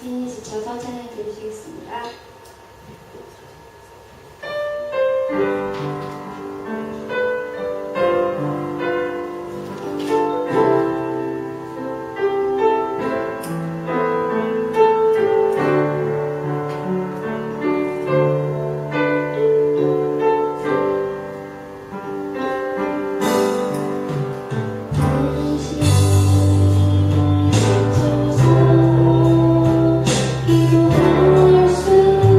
힘이 지쳐서 찬양해 드리시겠습니다. 이루어질 수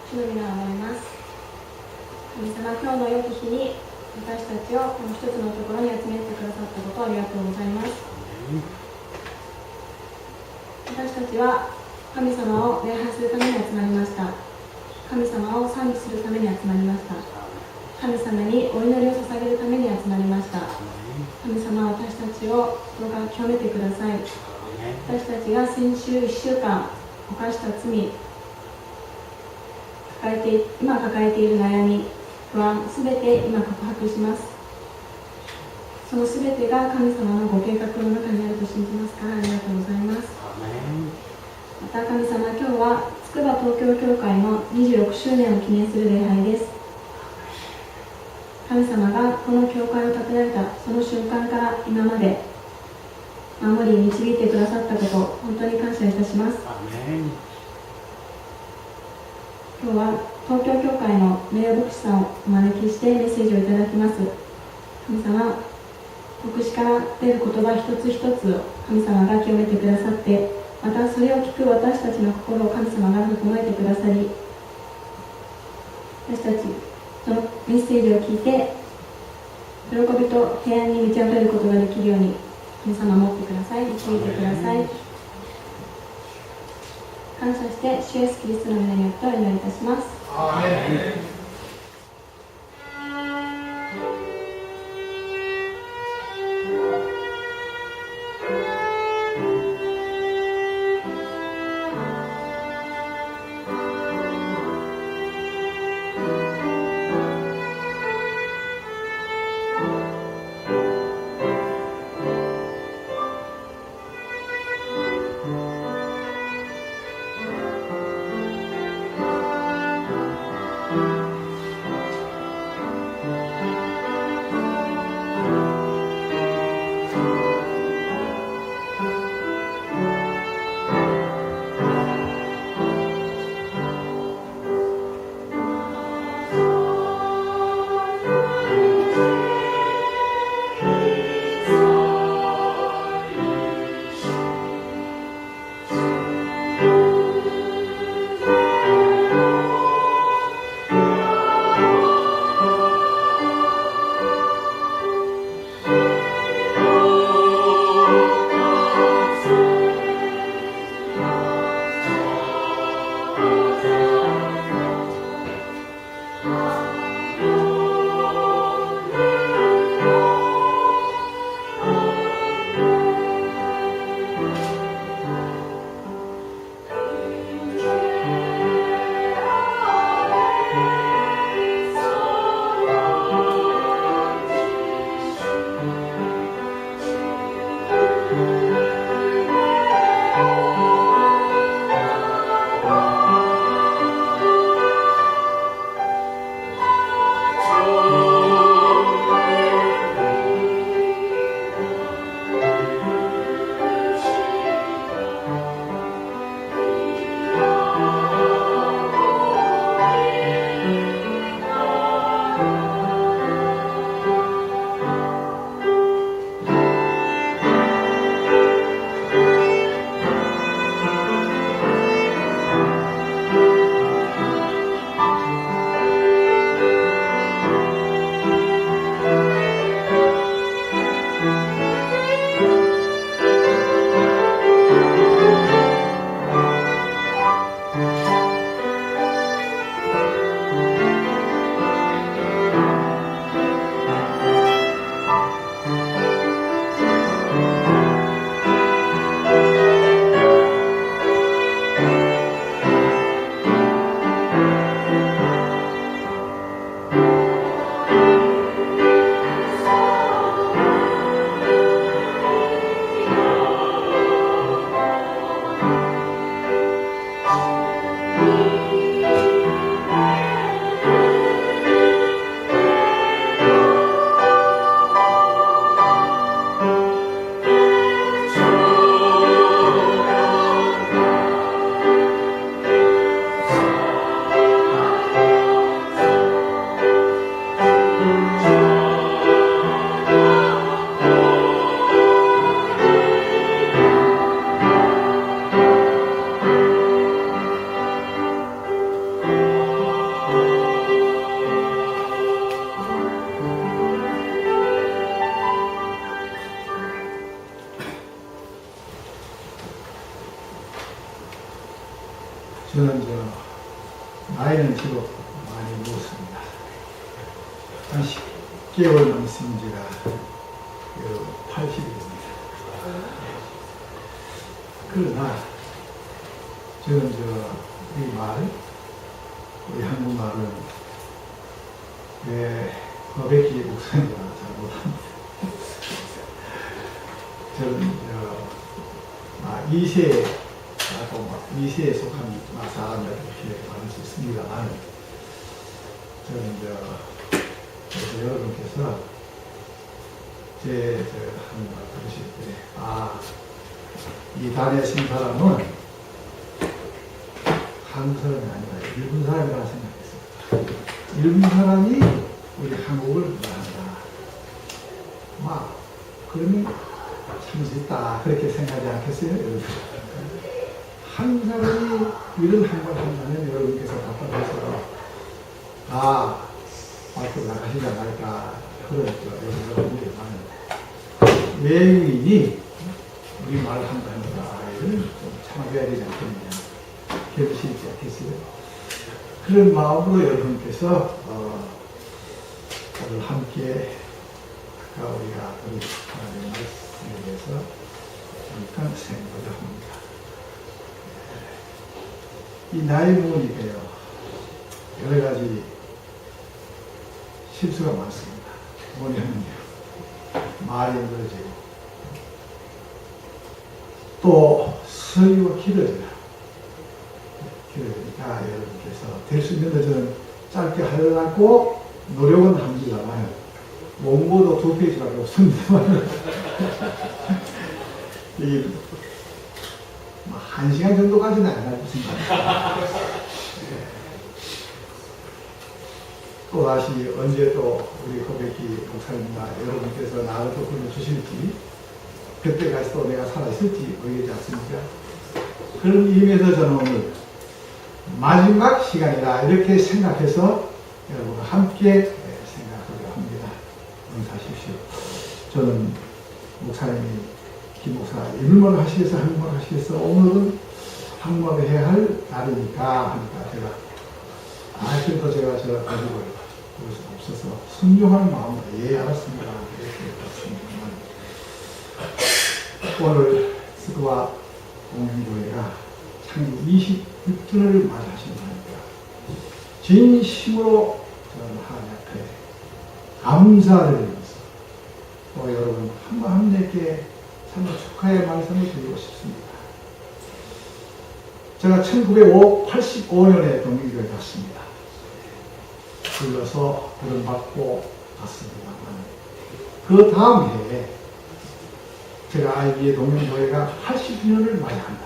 主の皆を崇めます。神様、今日の良き日に私たちをこの一つのところに集めてくださったことをありがとうございます。私たちは神様を礼拝するために集まりました。神様を賛美するために集まりました。神様にお祈りを捧げるために集まりました。神様は私たちをどうか清めてください。私たちが先週1週間犯した罪、今抱えている悩み、不安、すべて今告白します。そのすべてが神様のご計画の中にあると信じますからありがとうございます。また神様、今日はつくば東京教会の26周年を記念する礼拝です。神様がこの教会を建てられたその瞬間から今まで守り導いてくださったこと、本当に感謝いたします。今日は東京教会の名誉牧師さんをお招きしてメッセージをいただきます。神様、牧師から出る言葉一つ一つを神様が清めてくださって、またそれを聞く私たちの心を神様が整えてくださり、私たちそのメッセージを聞いて喜びと平安に満ち溢れることができるように神様持ってください、導いてください。感謝して主イエスキリストの皆によってお祈りいたします。アーメン。 나이는 지금 많이 먹었습니다. 한 10개월 남았으면 제가 80이 됩니다. 그러나 저는 우리 말, 우리 한국말은 왜 허백기 목사님과 잘 못합니다. 저는 2세에 속한 사람이라고 이렇게 말할 수 있습니다만, 저는 그래서 여러분께서 제 하는 말 들으실 때, 이 단에 쓴 사람은 한국 사람이 아니라 일본 사람이라고 생각했습니다. 일본 사람이 우리 한국을 말한다. 그러면 참 멋있다. 그렇게 생각하지 않겠어요? 여러분? 한국 사람이 이런 한국을 한다면 여러분께서 답답해서 밖으로 나가시지 않을까 그런 여러분들만 외국인이 우리 말을 한다니까 이거는 좀 참아줘야 되지 않겠느냐, 결실이지 않겠어요? 그런 마음으로 여러분께서 오늘 함께 아까 우리가 들은 하나님의 말씀에 대해서 잠깐 생각을 합니다. 이 나이 먹으니까요, 여러 가지 실수가 많습니다. 뭐냐면요, 말이 늘어지고 또 서유가 길어져요. 길어지니까 여러분께서 될 수 있는 것은 짧게 하려고 노력은 합니다만 원고도 2페이지밖에 없습니다만 이 1시간 정도까지는 안 할 것입니다. 또다시 언제 또 우리 허백기 목사님과 여러분께서 나를 또 불러주실지, 그때까지 또 내가 살아있을지 모르겠지 않습니까? 그런 의미에서 저는 오늘 마지막 시간이다 이렇게 생각해서 여러분과 함께 생각하려 합니다. 응사하십시오. 저는 목사님이 김 목사 일본어를 하시겠어 한국어를 하시겠어, 오늘은 한국어를 해야 할 날이니까 하니까 제가 그래도 제가 가지고 볼 수 없어서 순종하는 마음으로 알았습니다. 이렇게 오늘 스드와 공영교회가 창립 26주년을 맞이하신다 하니까 진심으로 저는 하나님 앞에 감사를 드리면서 또 여러분 한 분 한 분에게 참 축하의 말씀을 드리고 싶습니다. 제가 1985년에 동명교회 갔습니다. 불러서 부름받고 갔습니다만 그 다음 해에 제가 알기에 동명교회가 80주년을 맞이한다.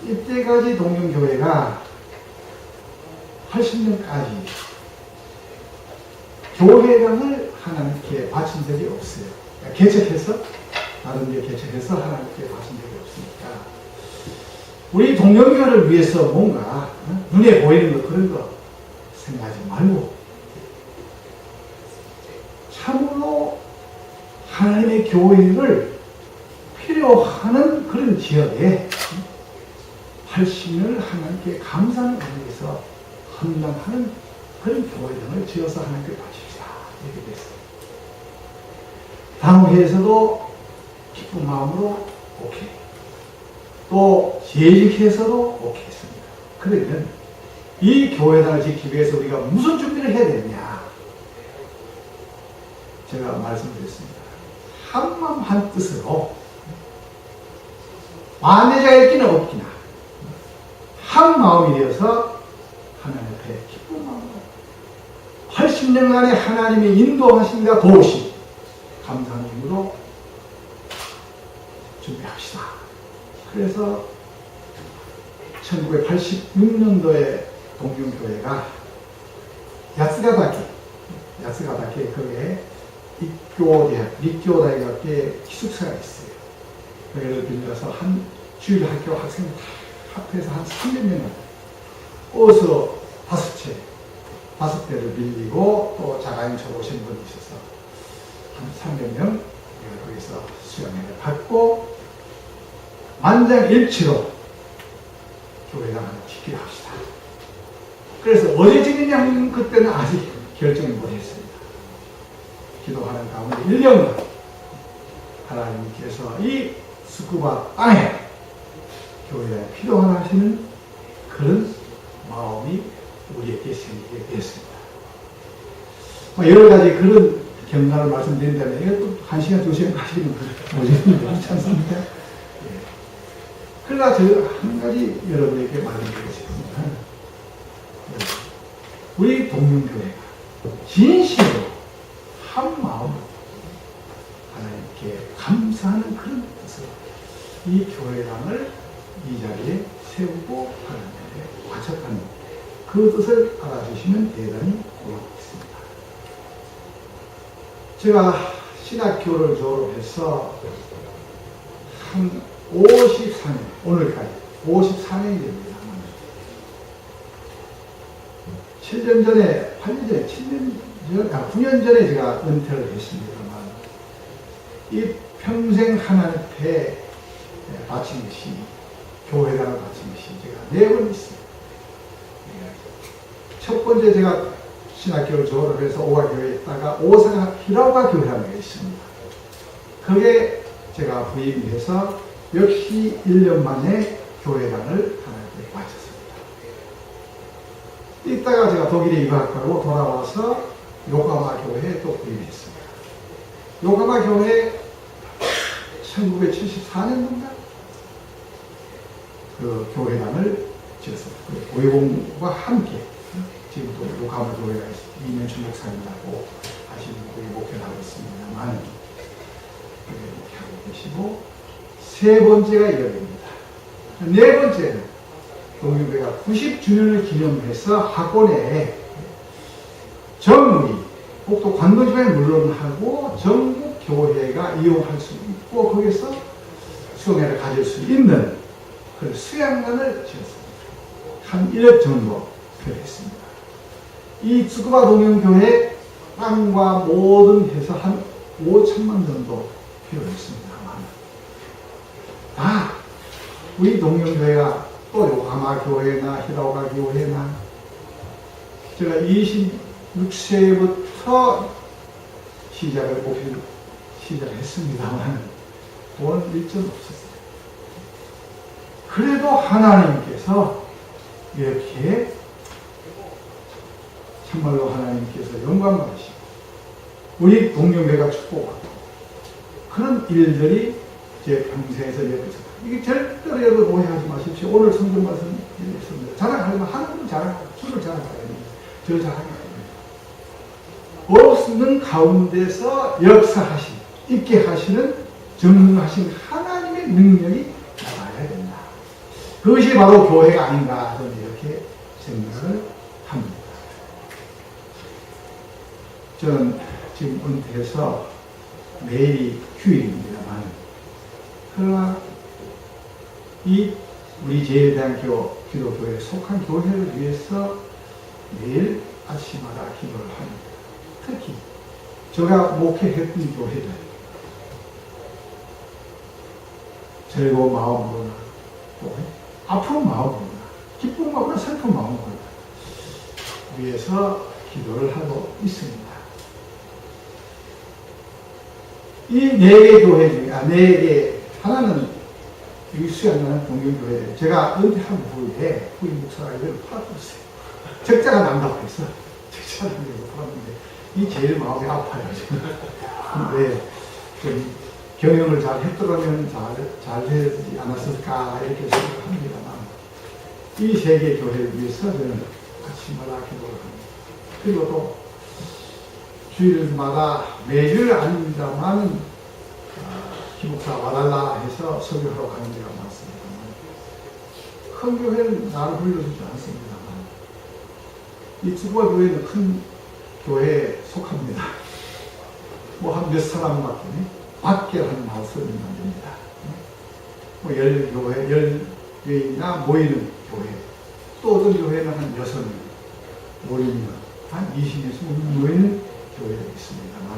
이때까지 동명교회가 80년까지 교회당을 하나님께 바친 적이 없어요. 그러니까 개척해서 다른 데 개척해서 하나님께 바친 적이 없으니까 우리 동명교회를 위해서 뭔가 눈에 보이는 것 그런 거 생각하지 말고 참으로 하나님의 교회를 필요하는 그런 지역에 80년을 하나님께 감사하는 의미에서 헌당하는 그런 교회당을 지어서 하나님께 바칩시다. 이렇게 됐어요. 다음 회에서도 기쁜 마음으로 오케이. 또 재직해서도 오케이 했습니다. 그러면 이 교회당을 지키기 위해서 우리가 무슨 준비를 해야 되느냐? 제가 말씀드렸습니다. 한마음 한뜻으로 만회자가 있기는 없기나 한 마음이 되어서 하나님 앞에 기쁜 마음으로 80년간의 하나님의 인도하심과 도우심 감사하는 의미로 준비합시다. 그래서 1986년도에 동명교회가 야스가다케 거기에立教大学에 기숙사가 있어요. 거기를 빌려서 한 주일 학교 학생 다 합해서 한 300명을 버스 5대를 빌리고 또 자가용차로 오신 분이 있어서 한 300명 거기서 수양을 받고 만장일치로 교회당을 지키려 합시다. 그래서 어디 지느냐 그때는 아직 결정을 못했습니다. 기도하는 가운데 1년간 하나님께서 이 스쿠바 땅에 교회에 필요한 하시는 그런 마음이 우리에게 생기게 됐습니다. 여러 가지 그런 경과를 말씀드린다면 이거 또 1시간, 2시간 가시는 모습이 그렇지 않습니까? 예. 그러나 저 한 가지 여러분에게 말씀드리고 싶습니다. 우리 동명교회가 진실로 한 마음으로 하나님께 감사하는 그런 뜻으로 이 교회당을 이 자리에 세우고 하나님께 바쳤다는 그 뜻을 알아주시면 대단히 고맙겠습니다. 제가 신학교를 졸업해서 한 54년, 오늘까지 54년이 됩니다. 7년 전에, 8년 전에, 9년 전에 제가 은퇴를 했습니다만, 이 평생 하나님께 바친 것이, 교회당을 바친 것이 제가 4번 있습니다. 첫 번째 제가 신학교를 졸업해서 오가교회에 있다가 오사카 히라오가 교회당에 있습니다. 그게 제가 부임해서 역시 1년 만에 교회당을 하나님께 바쳤습니다. 이따가 제가 독일에 유학하고 돌아와서 요코하마 교회에 또 부임했습니다. 요코하마 교회 1974년도인가 그 교회당을 지었습니다. 고위공과 함께 지금도 요코하마 교회가 이면춘 목사님하고 하시는 분이 목회를 하고 있습니다만 목회하고 계시고 세 번째가 이어집니다. 네 번째는 동명교회가 90주년을 기념해서 학원에 정리, 또 관도지방에 물론 하고 전국 교회가 이용할 수 있고 거기서 수영회를 가질 수 있는 그런 수양관을 지었습니다. 한 1억 정도 필요했습니다. 이 츠쿠바 동명교회 땅과 모든 해서 한 5천만 정도 필요했습니다만 다 우리 동명교회가 또 요코하마 교회나 히라오가 교회나 제가 26세부터 목표를 시작했습니다만 돈 일전 없었어요. 그래도 하나님께서 이렇게 정말로 하나님께서 영광 받으시고 우리 동명교회가 축복받고 그런 일들이 제 평생에서 이어졌습니다. 이게 절대로 여러분 오해하지 마십시오. 오늘 성경 말씀 읽습니다. 자랑하려면 하나님은 자랑하고 주를 자랑해야 됩니다. 저 자랑해야 됩니다. 없는 가운데서 역사하신, 있게 하시는 전능하신 하나님의 능력이 나와야 된다. 그것이 바로 교회가 아닌가 저는 이렇게 생각을 합니다. 저는 지금 은퇴해서 매일이 휴일입니다만 그러나 우리 제일대학교 기독교회에 속한 교회를 위해서 매일 아침마다 기도를 합니다. 특히 제가 목회했던 교회들 즐거운 마음으로나 또 아픈 마음으로나 기쁜 마음으로나 슬픈 마음으로나 위해서 기도를 하고 있습니다. 이 4개 교회 중에, 4개, 하나는 이 수양가는 동경교회. 제가 은퇴한 후에 후임 목사가 이걸 팔았어요. 적자가 난다고 해서 적자가 난다고 팔았는데 이 제일 마음이 아파요. 근데 좀 경영을 잘 했더라면 잘 되지 않았을까 이렇게 생각합니다만 이 3개 교회를 위해서 저는 아침마다 기도를 합니다. 그리고 또 주일마다 매일 아닙니다만 기목사 와달라 해서 설교하러 가는 데가 많습니다만 큰 교회는 나를 불러주지 않습니다만 이 츠쿠바 교회는 큰 교회에 속합니다. 뭐 한 몇 사람밖에 밖에 하는 말씀이 안 됩니다. 뭐 10교회나 모이는 교회 또 어떤 교회는 한 6명 모이면 한 20에서 모이는 교회가 있습니다만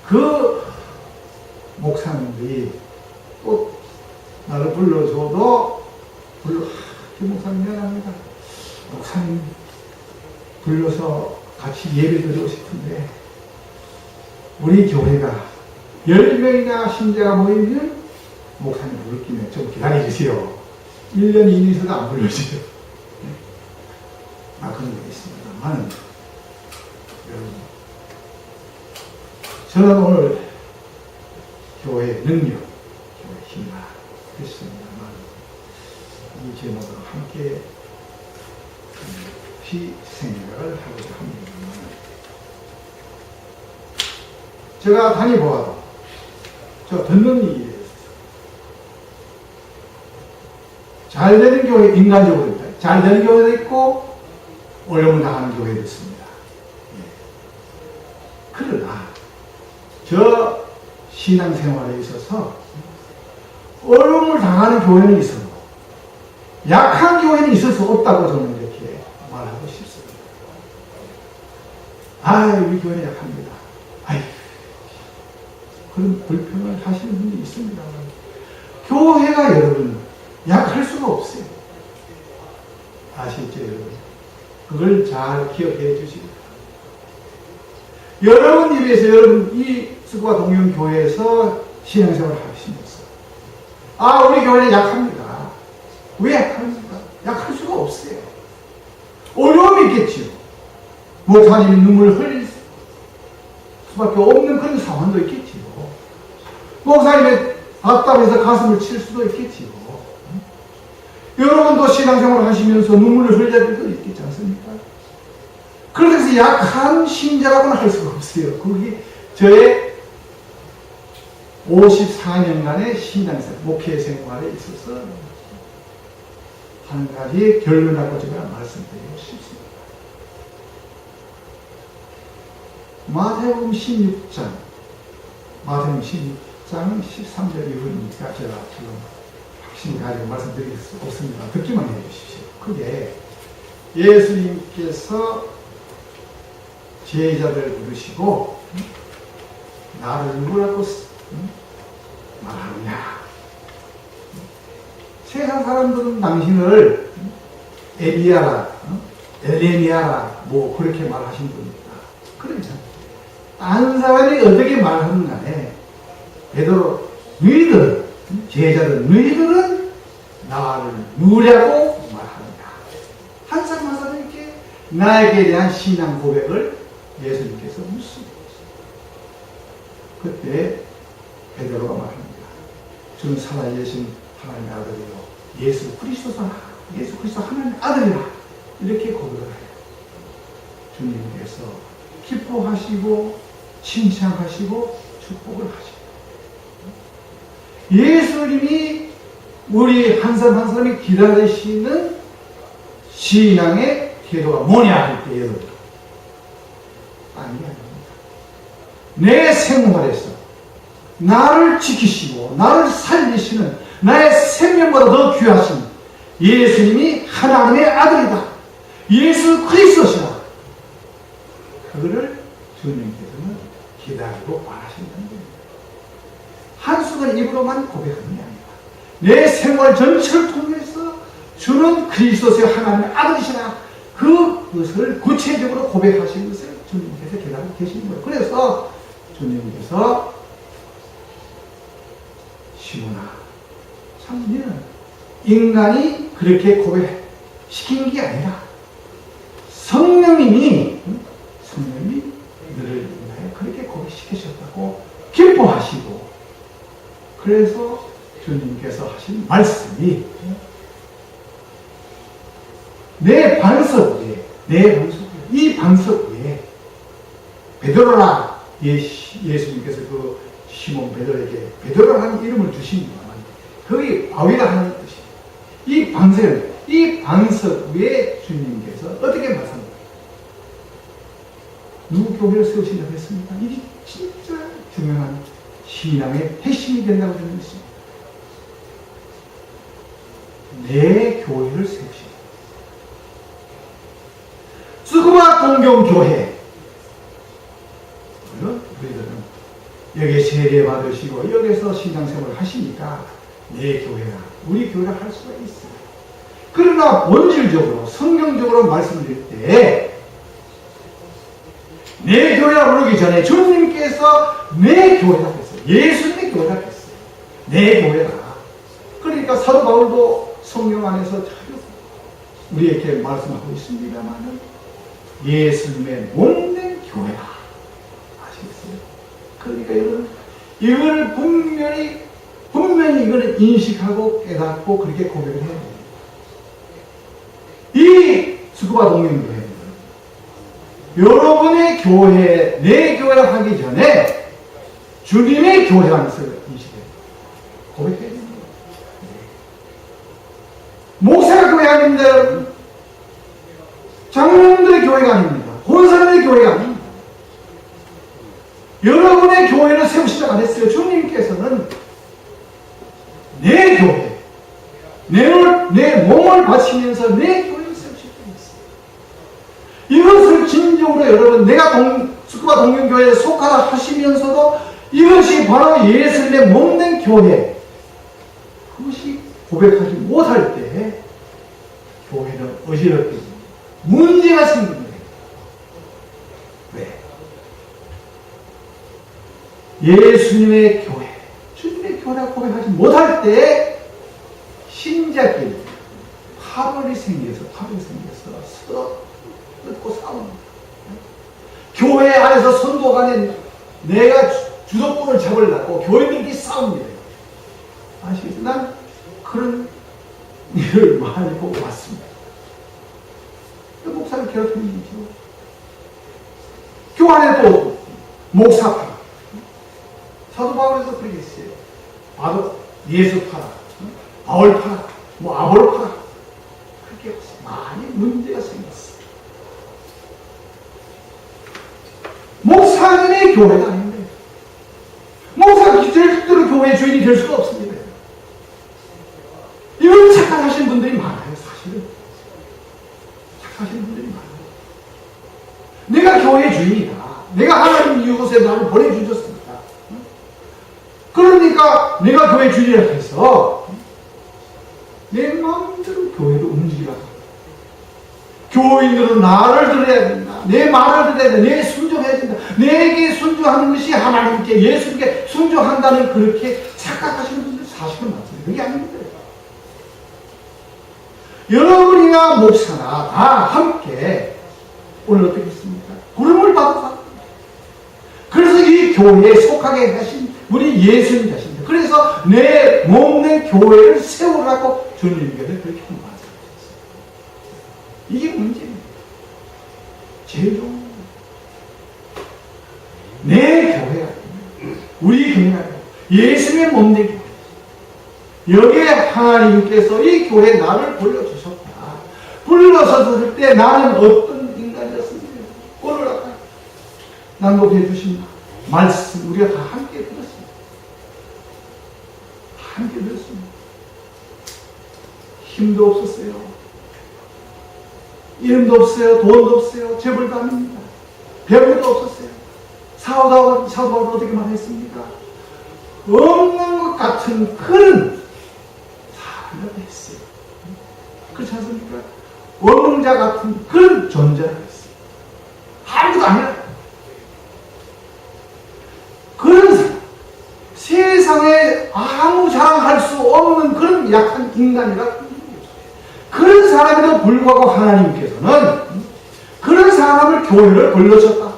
그 목사님들이 또 나를 불러줘도 김 목사님 미안합니다. 목사님 불러서 같이 예배 드리고 싶은데 우리 교회가 10명이나 신자가 모이면 목사님 부를 김에 좀 기다려주세요. 1년 이내에서도 안 불러주세요. 그런 게 있습니다만 여러분, 저는 오늘 교회의 능력, 교회의 힘을 했습니다만 이 제목으로 함께 생각을 하고자 합니다만 제가 다니보아도 저 듣는 일이에요. 잘 되는 교회, 인간적으로 있다. 잘 되는 교회도 있고 어려움을 당하는 교회도 있습니다. 그러나 저 신앙생활에 있어서 어려움을 당하는 교회는 있어도 약한 교회는 있을 수 없다고 저는 이렇게 말하고 싶습니다. 우리 교회는 약합니다. 그런 불평을 하시는 분이 있습니다. 교회가 여러분 약할 수가 없어요. 아시죠, 여러분? 그걸 잘 기억해 주시고 여러분 입에서 여러분 이 스쿠바 동영교회에서 신앙생활을 하시면서 우리 교회는 약합니다. 왜 약합니까? 약할 수가 없어요. 어려움이 있겠지요. 목사님이 눈물을 흘릴 수밖에 없는 그런 상황도 있겠지요. 목사님의 답답해서 가슴을 칠 수도 있겠지요. 여러분도 신앙생활을 하시면서 눈물을 흘릴 때도 있겠지 않습니까? 그래서 약한 신자라고는 할 수가 없어요. 그게 저의 54년간의 신앙생활, 목회 생활에 있어서 한 가지 결론하고 제가 말씀드리고 싶습니다. 마태복음 16장 13절 이후니까 제가 지금 확신이 가지고 말씀드릴 수 없습니다. 듣기만 해주십시오. 그게 예수님께서 제자들 부르시고 나를 누구라고 말하느냐. 세상 사람들은 당신을 엘리야라, 엘레미야라 뭐 그렇게 말하신 분입니다. 그러면 다른 사람이 어떻게 말하는 간에 베드로 너희들 제자들 너희들은 나를 누구라고 말하느냐. 한 사람 한 사람에게 나에게 대한 신앙 고백을 예수님께서 묻습니다. 그때 베드로가 말합니다. 주는 살아계신 하나님의 아들이요 예수 그리스도 하나님의 아들이라 이렇게 고백을 해요. 주님께서 기뻐하시고 칭찬하시고 축복을 하시고 예수님이 우리 한 사람 한 사람이 기다리시는 신앙의 태도가 뭐냐 할 때 여러분 아닙니다. 내 생활에서 나를 지키시고 나를 살리시는 나의 생명보다 더 귀하신 예수님이 하나님의 아들이다. 예수 그리스도시다. 그거를 주님께서는 기다리고 바라신다는 겁니다. 한순간 입으로만 고백하는 게 아니라 내 생활 전체를 통해서 주는 그리스도의 하나님의 아들이시나 그것을 구체적으로 고백하시는 것을 주님께서 기다리고 계시는 거예요. 그래서 주님께서 시몬아 참 너는 인간이 그렇게 고백시킨 게 아니라 성령님이 너를 인하여 그렇게 고백시키셨다고 기뻐하시고 그래서 주님께서 하신 말씀이 내 반석 위에 이 반석 위에 베드로라 예수님께서 그 시몬 베드로에게 베드로라는 이름을 주십니다만 거기 바위라 하는 뜻이에요. 이 반석 위에 주님께서 어떻게 말씀합니까? 누구 교회를 세우시려고 했습니까? 이게 진짜 중요한 신앙의 핵심이 된다고 저는 믿습니다. 내 교회를 세우시다. 스쿠바 동경교회 우리들은 여기에 세례 받으시고 여기서 신앙생활을 하시니까 내 교회가 우리 교회를 할 수가 있어요. 그러나 본질적으로 성경적으로 말씀드릴 때 내 교회라 부르기 전에 주님께서 내 교회라 했어요. 예수님의 교회라 했어요. 내 교회라. 그러니까 사도 바울도 성경 안에서 잘 우리에게 말씀하고 있습니다만 예수님의 몸된 교회라. 아시겠어요? 그러니까 여러분 이걸 분명히 이거는 인식하고 깨닫고 그렇게 고백을 해야 돼요. 이 스쿠바 동명교회 여러분의 교회, 내 교회를 하기 전에 주님의 교회라는 것을 인식해요. 고백해야 됩니다. 목사가 교회 아닙니다, 여러분. 장로님들의 교회가 아닙니다. 권사님의 교회가 아닙니다. 여러분의 교회를 세우기 시작 안 했어요. 주님께서는 내 교회, 내 몸을 바치면서 내 교회를 세우시고 있어요. 이것을 진정으로 여러분, 내가 스쿠바 동명교회에 속하다 하시면서도 이것이 바로 예수님의 몸된 교회, 그것이 고백하지 못할 때 교회는 어지럽게 문제가 생깁니다. 왜? 예수님의 교회, 주님의 교회라고 고백하지 못할 때 신자끼리 파벌이 생겨서 서로 끊고 싸웁니다. 교회 안에서 선도 간에 내가 주도권을 잡으려고 교인들끼리 싸웁니다. 아시겠죠? 난 그런 일을 많이 보고 왔습니다. 목사를 괴롭히는 일이죠. 교회 안에 또 목사파 사도 바울에서 그렇게 했어요. 바로 예수 파라, 바울 파라, 아볼 파라. 그렇게 많이 문제가 생겼어요. 목사님의 교회가 아닌데 목사가 절대로 교회의 주인이 될 수가 없습니다. 이걸 착각하시는 분들이 많아요. 사실은 착각하시는 분들이 많아요. 내가 교회의 주인이다. 내가 하나님 이곳에 나를 보내주셨습니다. 그러니까 내가 교회 주인이라 해서 내 마음대로 교회를 움직이라. 교인들은 나를 들어야 된다. 내 말을 들어야 된다. 내게 순종해야 된다. 내게 순종하는 것이 하나님께 예수님께 순종한다는 그렇게 착각하시는 분들 사실은 많습니다. 그게 아닙니다. 여러분이나 목사나 다 함께 오늘 어떻게 했습니까? 부름을 받아서 그래서 이 교회에 속하게 하신 분이 예수님 자신입니다. 그래서 내 몸된 교회를 세우라고 주님께서 그렇게 말씀하셨어요. 이게 문제입니다. 제일 좋은 거예요. 내 교회가 우리 교회가 예수님의 몸된 교회. 여기에 하나님께서 이 교회에 나를 불러주셨다. 불러서 들을 때 나는 어떤 인간이었습니까? 오늘 아까 낭독해 주신 말씀 우리가 다 함께 들었습니다. 함께 들었습니다. 힘도 없었어요. 이름도 없어요. 돈도 없어요. 재벌도 아닙니다. 배우도 없었어요. 사도바울은 어떻게 말했습니까? 없는 것 같은 그런 사람을 했어요. 그렇지 않습니까? 없는 자 같은 그런 존재를 했어요. 아무도 아니라 그런 사람, 세상에 아무 자랑할 수 없는 그런 약한 인간이라 그런 사람에도 불구하고 하나님께서는 그런 사람을 교회를 불러줬다.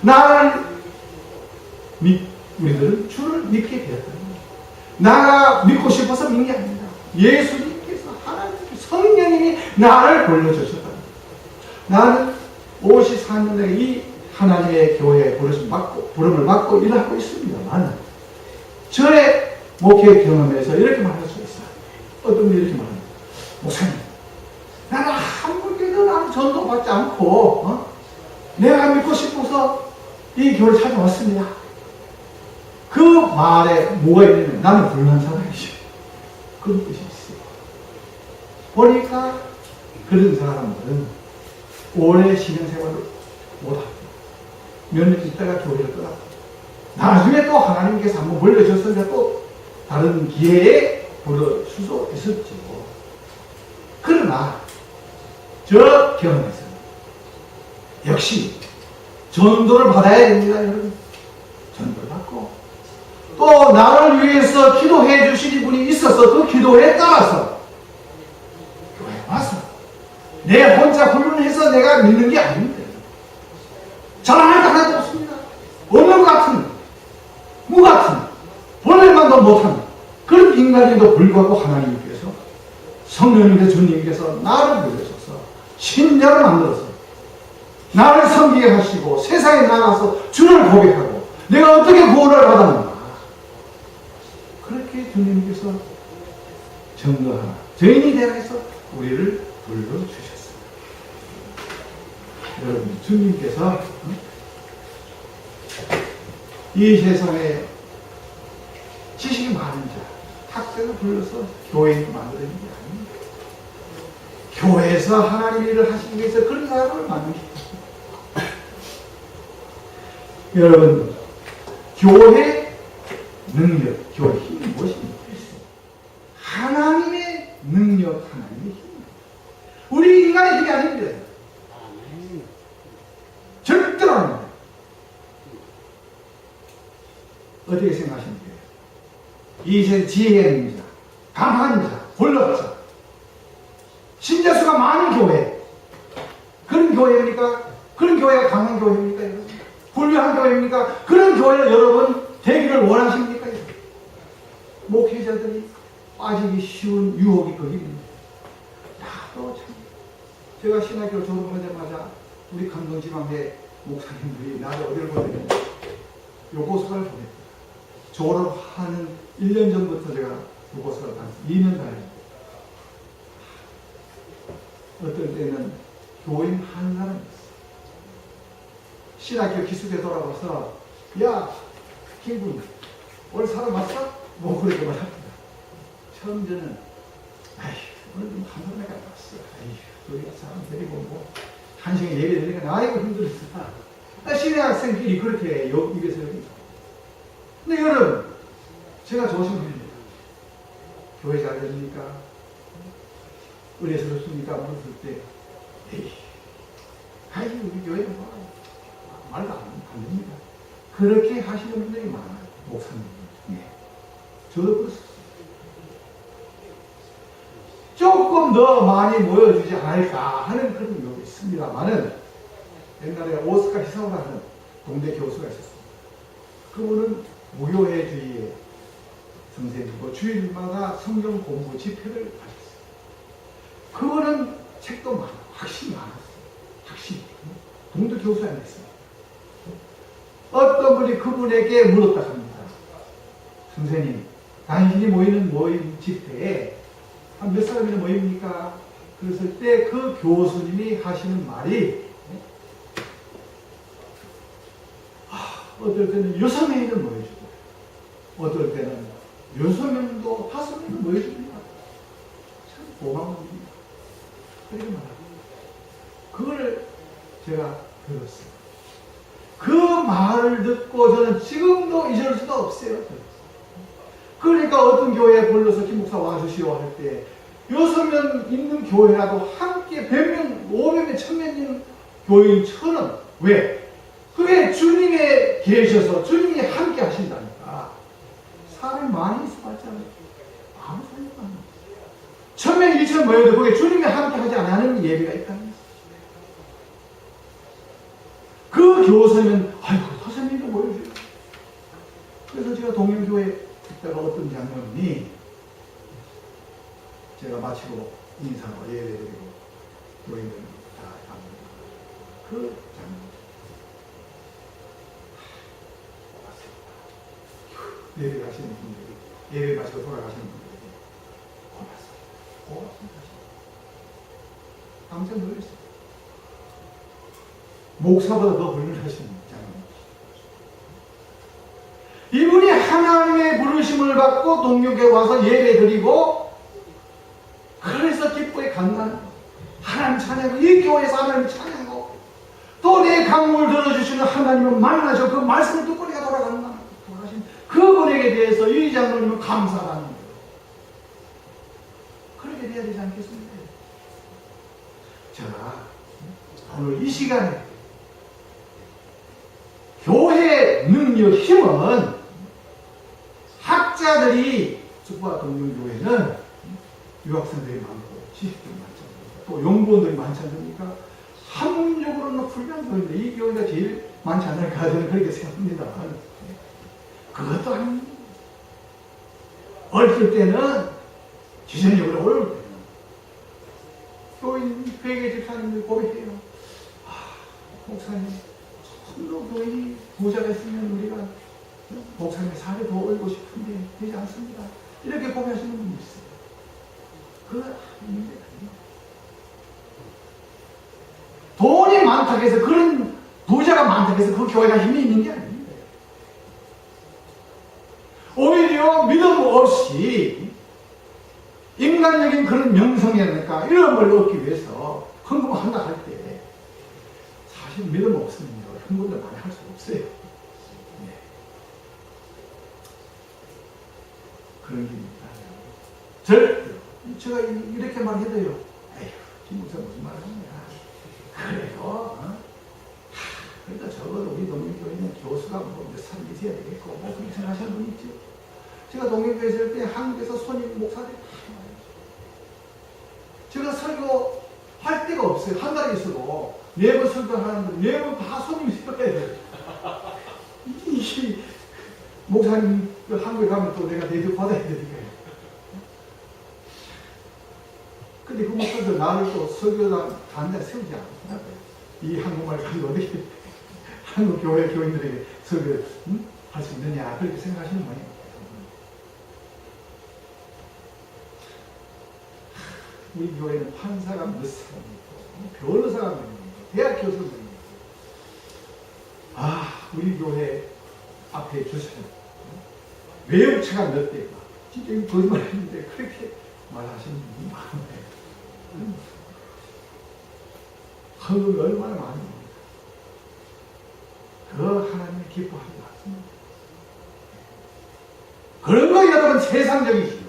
나를 우리들은 주를 믿게 되었다. 나가 믿고 싶어서 믿는 게 아닙니다. 예수님께서 하나님께서 성령님이 나를 불러주셨다. 나는 54년에 이 하나님의 교회에 부름을 받고 일을 하고 있습니다만 저의 목회 경험에서 이렇게 말할 수 있어요. 어떤 분이 이렇게 말합니다. 목사님, 나는 한 번도 나는 전도받지 않고 내가 믿고 싶어서 이 교회를 찾아왔습니다. 그 말에 뭐가 있냐면 나는 불난 사람이죠. 그런 뜻이 있어요. 보니까 그런 사람들은 오래 신앙생활을 못하고 몇 년 있다가 교회를 떠나고 나중에 또 하나님께서 한번 불러줬으니까 또 다른 기회에 불러주소 있었죠. 그러나 그러나 저 경험에서 역시 전도를 받아야 됩니다, 여러분. 전도를 받고 또 나를 위해서 기도해 주시는 분이 있어서 그 기도에 따라서 교회에 와서 내 혼자 훈련해서 내가 믿는 게 아닙니다. 자랑할 거 하나도 없습니다. 없는 것 같은 무 같은 본래만도 못한 그런 인간에도 불구하고 하나님께서 성령님께서 주님께서 나를 부르셔서 신자를 만들어서 나를 섬기게 하시고 세상에 나가서 주를 고백하고 내가 어떻게 구원을 받았는가 그렇게 주님께서 전도하라 죄인이 되라 해서 우리를 불러주셨습니다. 여러분 주님께서 이 세상에 지식이 많은 자 학생을 불러서 교회를 만드는 게 아닙니다. 교회에서 하나님 일을 하시기 위해서 그런 사람을 만드는 게 여러분, 교회 능력, 교회 힘이 무엇입니까? 하나님의 능력, 하나님의 힘. 우리 인간의 힘이 아닙니다. 절대로 아닙니다. 어떻게 생각하십니까? 이 세상 지혜 있는 자, 강한 자, 권력자, 신자수가 많은 교회. 그런 교회입니까? 그런 교회가 강한 교회입니까? 여러분? 훌륭한 교회입니까? 그런 교회를 여러분 되기를 원하십니까? 목회자들이 빠지기 쉬운 유혹이 거기입니다. 나도 참 제가 신학교 졸업하자마자 우리 강동지방회 목사님들이 나를 어디를 보내냐 요고서를 보냈다. 졸업하는 1년 전부터 제가 요고서를 한 2년 다녔다. 어떨 때는 교인 한 사람이 있어. 신학교 기숙에 돌아가서 야 김군 오늘 사람 왔어? 뭐 그렇게 말합니다. 처음 저는 아휴 오늘 좀 한 사람밖에 안 왔어. 아휴 여기가 사람 데리고 뭐 한 시간 예배 드리니까 아이고 힘들었어. 신학생끼리 그렇게 입에서 여기. 근데 여러분 제가 조심합니다. 교회 잘 되십니까? 은혜스럽습니까? 물었을 때 에이 아이 우리 교회는 뭐 말도 안 됩니다. 그렇게 하시는 분들이 많아요. 목사님. 네. 저도 그렇습니다. 조금 더 많이 모여주지 않을까 하는 그런 의혹이 있습니다만은 옛날에 오스카 히사오라는 동대 교수가 있었습니다. 그분은 무교회주의의 선생님이고 주일마다 성경 공부 집회를 하셨어요. 그분은 책도 많고 확신이 많았어요. 확신. 동대 교수 아니었습니다. 어떤 분이 그분에게 물었다 합니다. 선생님, 당신이 모이는 모임 집회에 한 몇 사람이나 모입니까? 그랬을 때 그 교수님이 하시는 말이 어떨 때는 6명이나 모여주고 어떨 때는 6명도 5명도 모여줍니다. 참 고마운 일입니다. 그렇게 말합니다. 그걸 제가 들었어요. 그 말을 듣고 저는 지금도 잊을 수가 없어요. 그러니까 어떤 교회에 불러서 김 목사 와주시오 할 때 6명 있는 교회라도 함께 100명, 500명, 1000명 있는 교인처럼 왜? 그게 주님에 계셔서 주님이 함께 하신다니까. 사람이 많이 있어봤자 아무 소용도 안 나요. 1000명, 2000명 모여도 그게 주님이 함께 하지 않는 예배가 있다는 거예요. 그 교사는 아이고 5명도 모여줘요. 그래서 제가 동영교회 있다가 어떤 장로님이 제가 마치고 인사하고 예배드리고 교인들 다 갑니다. 그 장로님 예배 가시는 분들이 예배 마치고 돌아가시는 분들이 고맙습니다. 고맙습니다. 깜짝 놀랐어요. 목사보다 더 훌륭하신 장로님. 이분이 하나님의 부르심을 받고 동역에 와서 예배 드리고 그래서 기쁘게 간다는 거. 하나님 찬양하고 이 교회에서 하나님 찬양하고 또 내 강목을 들어주시는 하나님을 만나서 그 말씀을 듣고 내가 돌아가신 그분에게 대해서 이 장로님은 감사하다는 거예요. 그렇게 돼야 되지 않겠습니까? 제가 오늘 이 시간에 교회 능력 힘은 학자들이 축구동문교회는 유학생들이 많고 지식들이 많잖아요. 또 연구원들이 많지 않습니까? 학문적으로는 훌륭한데 이 교회가 제일 많지 않을까 저는 그렇게 생각합니다. 그것도 아닙니다. 어릴 때는 지전적으로 어려울 때는 교인 회계 집사님들 고백해요. 목사님 참으로 교인이 부자가 있으면 우리가 목사님의 사례 더 올고 싶은데 되지 않습니다. 이렇게 고백하시는 분이 있어요. 그거 아닌데 돈이 많다고 해서 그런 부자가 많다고 해서 그 교회가 힘이 있는 게 아닙니다. 오히려 믿음 없이 인간적인 그런 명성이라니까 이런 걸 얻기 위해서 헌금한다 할 때 사실 믿음 없으면 헌금도 많이 할 수 없어요. 네. 그런 길입니다. 절대 제가 이렇게 말해도요. 에휴, 김목사 무슨 말을 하냐. 그래요. 그러니까 적어도 우리 동명교회는 교수가 뭐 몇 살 있어야 되겠고 뭐 그렇게 생각하시는 분 있죠. 제가 동명교회 있을 때 한국에서 손님 목사들이 다 와요. 제가 설교할 데가 없어요. 한 달에 있어도 4번 설교하는데 4번 다 손님이 있어야 돼요. 이 목사님 한국에 가면 또 내가 대접 받아야 되니까요. 근데 그 목사들 나를 또 설교당 단장에 세우지 않고 이 한국말 가지고 어떻게 한국 교회 교인들에게 설교 할 수 있느냐 그렇게 생각하시는 거예요. 우리 교회는 판사가 몇 사람 있고 변호사가 몇 명 있고 대학 교수가 몇 명 있고 우리 교회 앞에 주차장 외국차가 몇 대가 진짜 이거 거짓말 했는데 그렇게 말하시는 분이 많은데 헌금이 얼마나 많습니까? 그 하나님이 기뻐하지 않습니다. 그런 거 여러분 세상적이지요.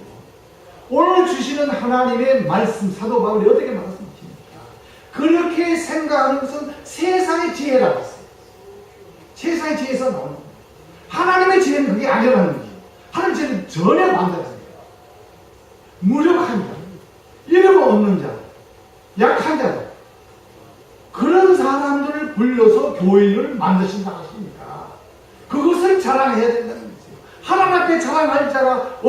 오늘 주시는 하나님의 말씀 사도 바울이 어떻게 말씀하십니까? 그렇게 생각하는 것은 세상의 지혜라고 했어요. 세상의 지혜에서 나오는 거예요. 하나님의 지혜는 그게 아니라는 거예요. 하나님의 지혜는 전혀 반대라는 거예요. 무력한 자, 이름 없는 자, 약한 자, 그런 사람들을 불러서 교인을 만드신다 하십니까? 그것을 자랑해야 된다는 거예요. 하나님 앞에 자랑할 자가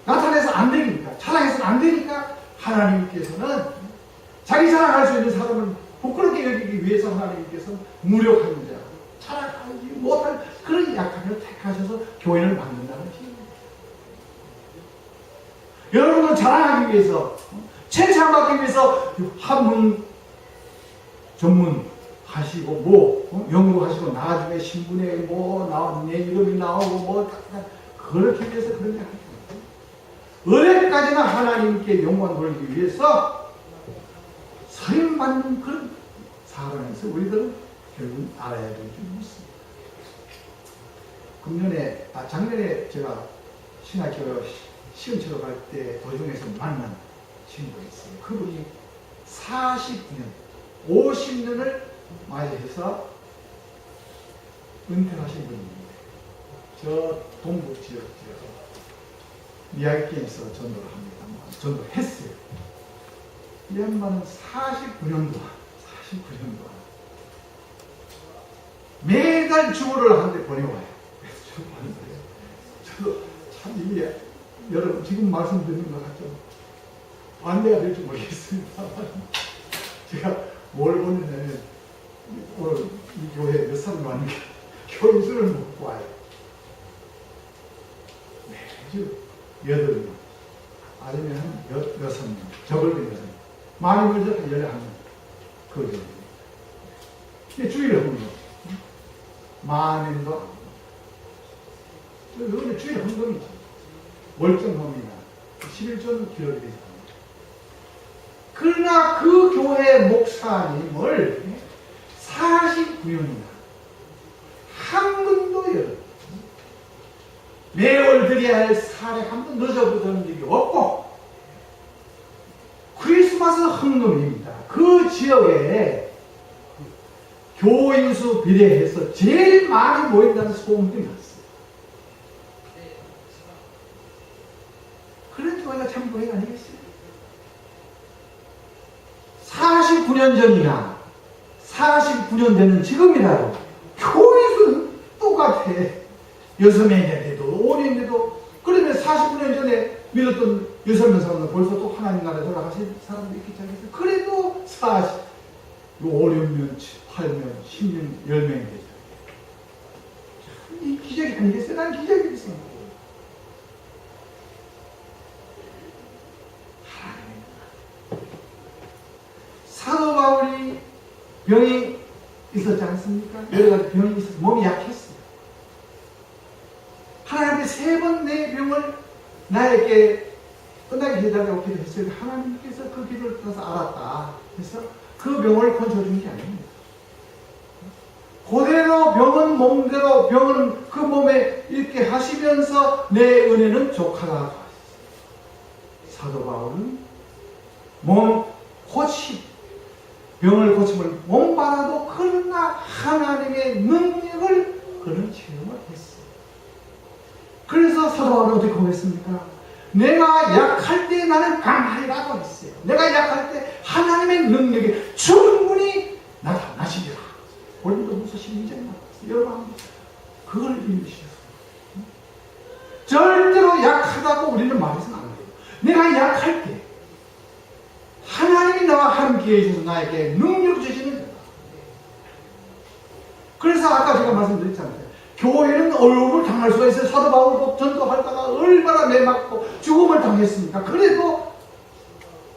나타내서 안 되니까, 자랑해서는 안 되니까 하나님께서는 자기 자랑할 수 있는 사람을 부끄럽게 여기기 위해서 하나님께서는 무력한 자, 자랑하지 못할 그런 약함을 택하셔서 교인을 만든다는 것입니다. 여러분은 자랑하기 위해서, 칭찬받기 위해서 한문 전문 하시고 연구하시고 나중에 신문에 나오는 내 이름이 나오고 그렇게 위해서 그런 게 아니에요. 어디까지나 하나님께 영광 돌리기 위해서 사용받는 그런 사람에서 우리들은 결국 알아야 될 점이 있습니다. 작년에 제가 신학교 시험 치러 갈 때 도중에서 만난 친구가 있어요. 그분이 49년 50년을 맞이해서 은퇴하신 분입니다. 저 동부 지역에서 미야기에서 전도를 합니다. 전도를 했어요. 이 양반은 49년 동안 매달 주보를 하는데 보내와요. 저도 참 이게 여러분 지금 말씀드리는 것 같죠? 반대가 될지 모르겠습니다. 제가 뭘 보냐면 오늘 이 교회에 몇 사람 왔는데 교인수를 못 봐요. 매주 8명 아니면 6명 적을 때 6명 많이 걸려서 11명 그거죠. 근데 주일에 헌금 만원도 안 돼요. 그런데 주일에 헌금이죠. 월정헌금이나 11조는 기록이 되지 않아요. 그러나 그 교회 목사님을 49년이나 한 번도 매월 드려야 할 사례 한 번 늦어보던 적이 없고 크리스마스 헌금입니다. 그 지역에 교인 수 비례해서 제일 많이 모인다는 소문이 났어요. 그런 교회가 참 교회가 아니겠어요? 49년 전이나 49년 되는 지금이라도 교인 수는 똑같아. 6명인데도 5년인데도 그러면 49년 전에 믿었던 6명 사람은 벌써 또 하나님 나라에 돌아가신 사람도 있겠지 않겠어요? 그래도 5, 6년, 8년, 10년, 10명이 되죠. 이 기적이 아니겠어요? 난 기적이 있어요. 사도 바울이 병이 있었지 않습니까? 여러 가지 병이 있어서 몸이 약했어요. 하나님께 3번 내 병을 나에게 끝나게 해달라고 기도했어요. 하나님께서 그 기도를 들어서 알았다. 그래서 그 병을 건져준 게 아닙니다. 그대로 병은 몸대로 병은 그 몸에 있게 하시면서 내 은혜는 족하다 하셨어요. 사도 바울은 몸 병을 고침을 못 받아도 그러나 하나님의 능력을 그는 체험을 했어요. 그래서 사도 바울은 어떻게 고백했습니까? 내가 약할 때 나는 강하리라고 했어요. 내가 약할 때 하나님의 능력이 충분히 나타나시리라. 고린도후서 12장에 나왔어요. 여러분 그걸 읽으시겠어요? 절대로 약하다고 우리는 말해서는 안 돼요. 내가 약할 때 하나님이 나와 함께 해주셔서 나에게 능력 주시는 거다. 그래서 아까 제가 말씀드렸잖아요. 교회는 어려움을 당할 수가 있어요. 사도 바울도 전도하다가 얼마나 매맞고 죽음을 당했습니까? 그래도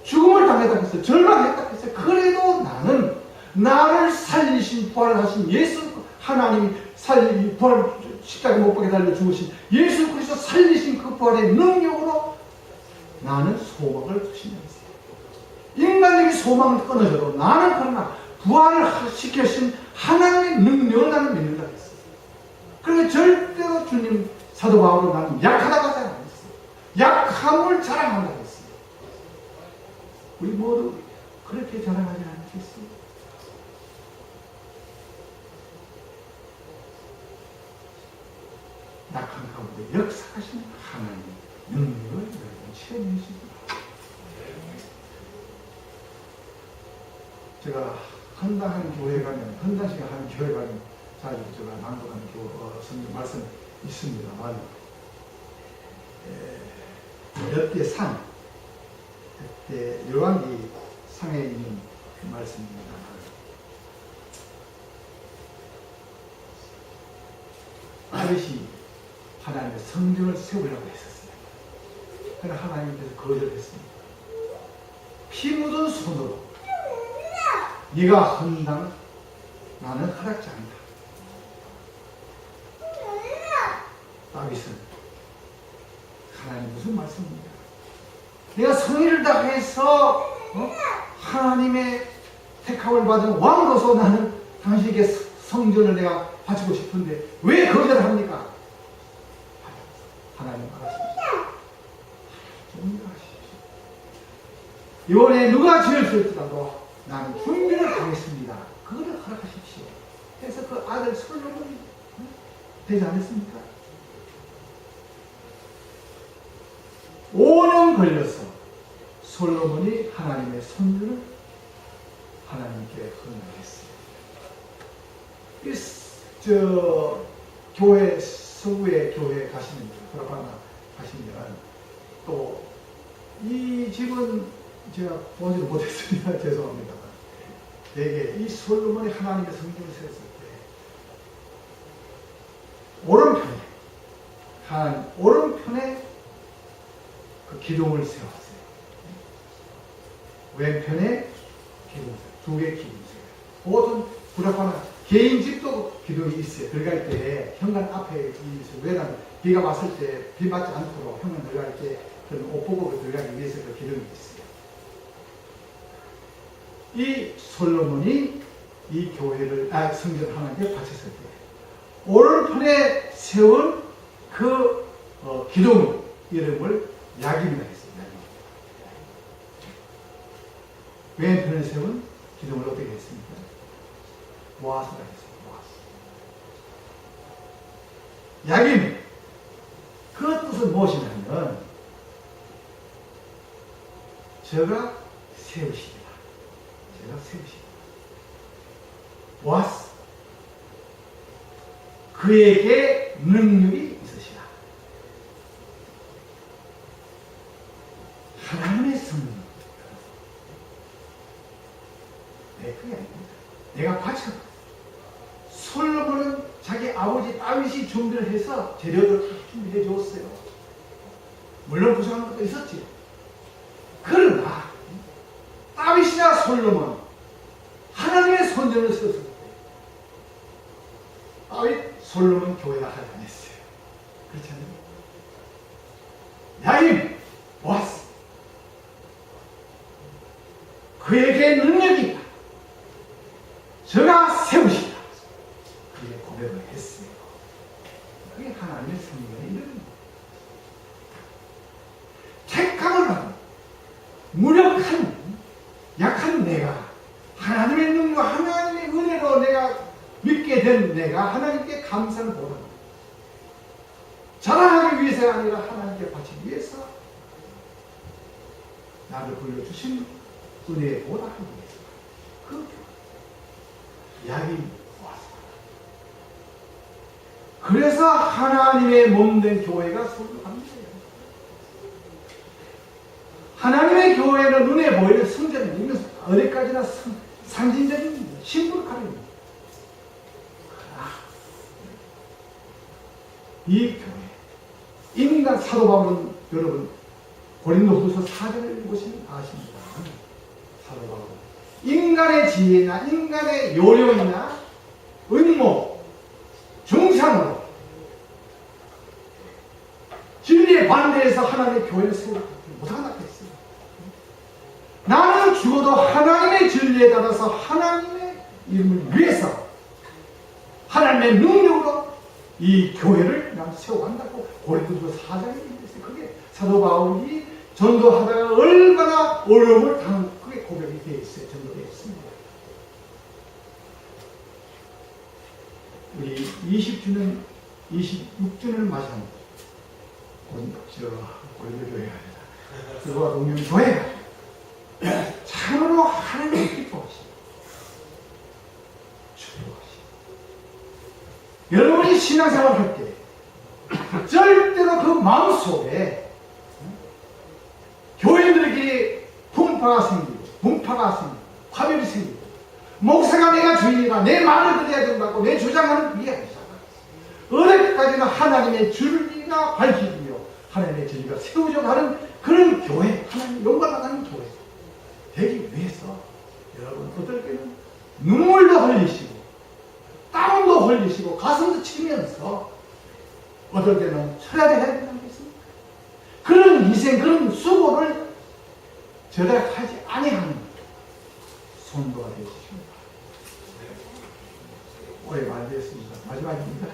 죽음을 당했다고 했어요. 절망했다고 했어요. 그래도 나는 나를 살리신 부활하신 예수 하나님이 부활 십자가 못 박에 달려 죽으신 예수 그리스도 살리신 그 부활의 능력으로 나는 소망을 두신다 했어요. 인간적인 소망을 끊어져도 나는 그러나 부활을 시키신 하나님의 능력을 나는 믿는다 했어요. 그러면 절대로 주님 사도 바울은 나는 약하다고 생각 안 했어요. 약함을 자랑한다고 했어요. 우리 모두 그렇게 자랑하지 않겠어요? 약한 가운데 역사하신 하나님의 능력을 여러분 체험하시고 제가 헌당하는 교회 가면 헌당식 하는 교회 가면 자주 제가 낭독하는 성경 말씀 있습니다만 몇대 상 그때 열왕기 상에 있는 그 말씀입니다만 다윗이 하나님의 성전을 세우려고 했었어요. 그러나 하나님께서 거절했습니다. 피 묻은 손으로 네가 헌당 나는 허락지 않다. 다윗은 하나님 무슨 말씀입니까? 내가 성의를 다해서 하나님의 택함을 받은 왕으로서 나는 당신에게 성전을 내가 바치고 싶은데 왜 거절을 합니까? 하나님 알아십시오. 이번에 누가 죄를 지을지라도 나는 분별을 하겠습니다. 그거를 허락하십시오. 그래서 그 아들 솔로몬이 되지 않았습니까? 5년 걸려서 솔로몬이 하나님의 성전을 하나님께 헌금했어요. 교회 서구의 교회 가시는 브라바나 가시면 또 이 집은 제가 보지를 못했습니다. 죄송합니다. 대개 이 솔로몬이 하나님의 성전을 세웠을 때 오른편에 하나님 오른편에 그 기둥을 세웠어요. 왼편에 기둥, 2개 기둥 세워요. 보통 브라바나 개인 집도 기둥이 있어요. 들어갈 때 현관 앞에 외관 비가 왔을 때 비 맞지 않도록 현관 들어갈 때 그런 옷보고 들어가기 위해서 그 기둥이 있어요. 이 솔로몬이 이 교회를 성전 하나님께 바쳤을 때 오른편에 세운 그 기둥 이름을 야김이라 했어요. 야김. 왼편에 세운 기둥을 어떻게 했습니까? 보아스가 했어요. 보아스. 야긴 그 뜻은 무엇이냐면 제가 세우시리라. 제가 세우시리라. 보아스. 그에게 능력이 있으시라. 하나님의 성령. 내 그게 아닙니다. 내가 바쳐. 솔로몬은 자기 아버지 다윗이 준비를 해서 재료를 다 준비해 줬어요. 물론 부족한 것도 있었지. 그러나 다윗이나 솔로몬 하나님의 손전을 썼을 때 다윗, 솔로몬 교회가 하지 않았어요. 그렇지 않나요? 야임, 보아스. 그에게 능력이 있다. 저가 세우시다. 그게 고백을 했어요. 그게 하나님의 성령의 이름입니다. 택함을 받은 무력한 약한 내가 하나님의 능력, 하나님의 은혜로 내가 믿게 된 내가 하나님께 감사를 보는 자랑하기 위해서가 아니라 하나님께 바치기 위해서 나를 불러주신 은혜에 보답하기 위해서 그 약이 왔습니다. 그래서 하나님의 몸된 교회가 소유합니다. 하나님의 교회는 눈에 보이는 성전이 어디까지나 상징적인 심볼카입니다. 그러나 이 교회, 인간 사도 바울은 여러분 고린도후서 4장을 읽으시면 아십니다. 사도 바울은 인간의 지혜나 인간의 요령이나 음모, 중상으로 진리에 반대해서 하나님의 교회를 세우지 못하겠다 했어요. 나는 죽어도 하나님의 진리에 따라서 하나님의 이름을 위해서 하나님의 능력으로 이 교회를 난 세워간다고 고린도후서 4장에 얘기했어요. 그게 사도 바울이 전도하다가 얼마나 어려움을 당한 그게 고백이 되어 있어요. 전도되어 있습니다. 우리 20주년, 26주년을 맞이한 고린도 교회가 아니라 그와 동명 교회가 참으로 하나님을 기뻐하시고 축복하시고 여러분이 신앙생활 할 때 절대로 그 마음속에 교인들에게 분파가 생기고 화별이 생기고 목사가 내가 주인이다 내 말을 들어야 된다고 내 주장하는 그게 아니잖아. 어디까지나 하나님의 진리가 밝히며 하나님의 진리가 세워져 가는 그런 교회, 하나님 영광나가는 교회 되기 위해서 여러분 어떨 때는 눈물도 흘리시고 땀도 흘리시고 가슴도 치면서 어떨 때는 철야를 해야 된다는 게 있습니까? 그런 희생, 그런 수고를 절약하지 아니하는 손도가 되시십니다. 오래 말되었습니다. 마지막입니다.